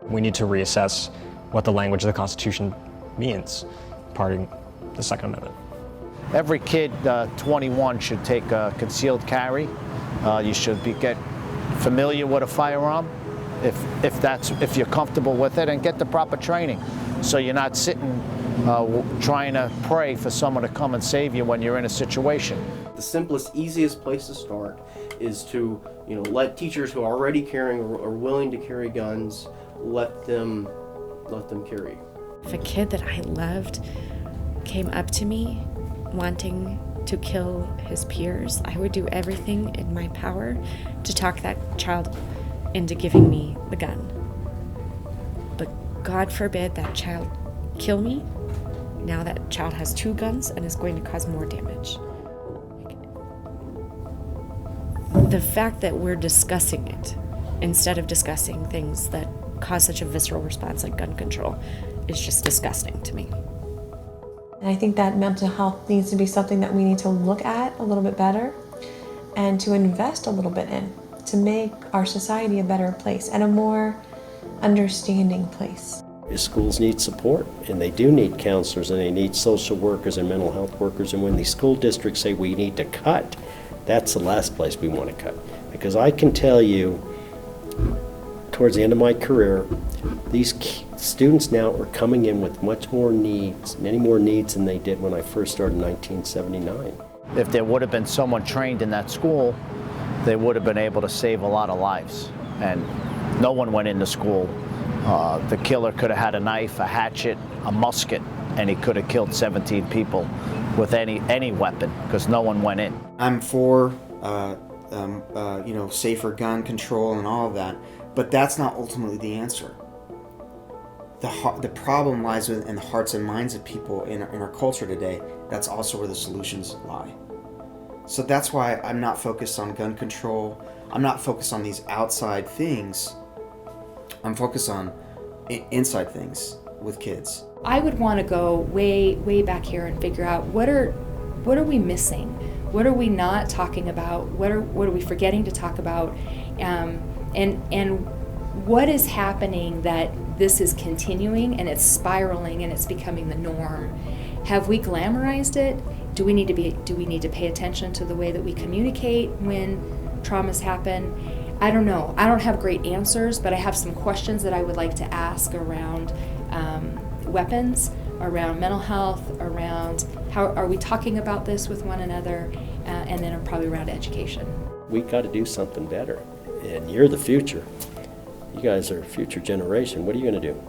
We need to reassess what the language of the Constitution means, parting the Second Amendment. Every kid 21 should take a concealed carry. You should get familiar with a firearm if you're comfortable with it, and get the proper training so you're not sitting trying to pray for someone to come and save you when you're in a situation. The simplest, easiest place to start is to, let teachers who are already carrying or are willing to carry guns, let them carry. If a kid that I loved came up to me wanting to kill his peers, I would do everything in my power to talk that child into giving me the gun. But God forbid that child kill me. Now that child has 2 guns and is going to cause more damage. The fact that we're discussing it instead of discussing things that cause such a visceral response like gun control is just disgusting to me. And I think that mental health needs to be something that we need to look at a little bit better and to invest a little bit in to make our society a better place and a more understanding place. Schools need support, and they do need counselors, and they need social workers and mental health workers. And when these school districts say we need to cut, that's the last place we want to cut. Because I can tell you, towards the end of my career, these students now are coming in with much more needs, many more needs than they did when I first started in 1979. If there would have been someone trained in that school, they would have been able to save a lot of lives. And no one went into school. The killer could have had a knife, a hatchet, a musket, and he could have killed 17 people with any weapon, because no one went in. I'm for safer gun control and all of that, but that's not ultimately the answer. The problem lies in the hearts and minds of people in our culture today. That's also where the solutions lie. So that's why I'm not focused on gun control. I'm not focused on these outside things. I'm focused on inside things with kids. I would want to go way back here and figure out what are we missing? What are we not talking about? What are we forgetting to talk about? And what is happening that this is continuing and it's spiraling and it's becoming the norm? Have we glamorized it? Do we need to pay attention to the way that we communicate when traumas happen? I don't know. I don't have great answers, but I have some questions that I would like to ask around weapons, around mental health, around how are we talking about this with one another, and then probably around education. We got to do something better, and you're the future. You guys are a future generation. What are you going to do?